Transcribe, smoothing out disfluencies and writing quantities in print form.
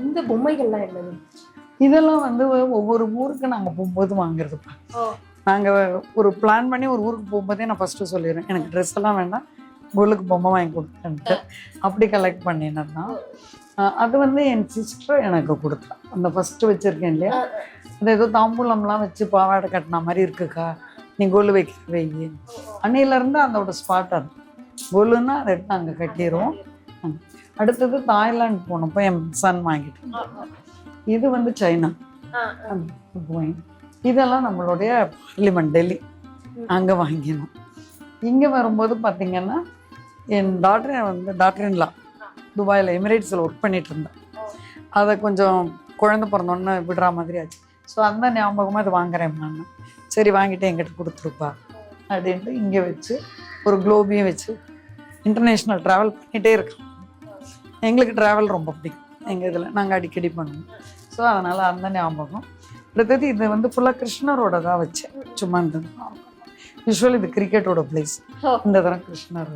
இந்த பொம்மைகள்லாம் என்னது? இதெல்லாம் வந்து ஒவ்வொரு ஊருக்கு நாங்கள் போகும்போது வாங்குறதுப்பா. நாங்கள் ஒரு பிளான் பண்ணி ஒரு ஊருக்கு போகும்போதே நான் ஃபஸ்ட்டு சொல்லிடுறேன், எனக்கு ட்ரெஸ் எல்லாம் வேண்டாம், கோலுக்கு பொம்மை வாங்கி கொடுத்தேன்ட்டு. அப்படி கலெக்ட் பண்ணினேன்னா அது வந்து என் சிஸ்டர் எனக்கு கொடுத்தா. அந்த ஃபஸ்ட்டு வச்சுருக்கேன் இல்லையா, அது ஏதோ தாம்பூலம்லாம் வச்சு பாவாடை கட்டின மாதிரி இருக்குக்கா, நீ கோலு வைக்கிற வெய்யி. அன்னையிலேருந்து அதோட ஸ்பாட் அது. கோலுன்னா அதை எடுத்து அங்கே கட்டிடுவோம். அடுத்தது தாய்லாந்து போனப்போ என் சன் வாங்கிட்டு. இது வந்து சைனா போய். இதெல்லாம் நம்மளுடைய பார்லிமெண்ட் டெல்லி, அங்கே வாங்கினோம். இங்கே வரும்போது பார்த்திங்கன்னா என் டாக்டர்-இன்-லா துபாயில் எமிரேட்ஸில் ஒர்க் பண்ணிட்டு இருந்தேன். அதை கொஞ்சம் குழந்தை பிறந்தோன்னு விடுற மாதிரி ஆச்சு. ஸோ அந்த ஞாபகமாக இது வாங்குறேம்மான்னு. சரி வாங்கிட்டு எங்கிட்ட கொடுத்துருப்பா அப்படின்ட்டு இங்கே வச்சு ஒரு குளோபியும் வச்சு இன்டர்நேஷ்னல் ட்ராவல் பண்ணிகிட்டே இருக்கோம். எங்களுக்கு ட்ராவல் ரொம்ப பிடிக்கும். எங்கள் இதில் நாங்கள் அடிக்கடி பண்ணுவோம். ஸோ அதனால் அந்த ஞாபகம். அடுத்தது இது வந்து ஃபுல்லாக கிருஷ்ணரோட தான் வச்சேன். சும்மா இந்த யூஸ்வலி இது கிரிக்கெட்டோட பிளேஸ், இந்த தரம் கிருஷ்ணர்.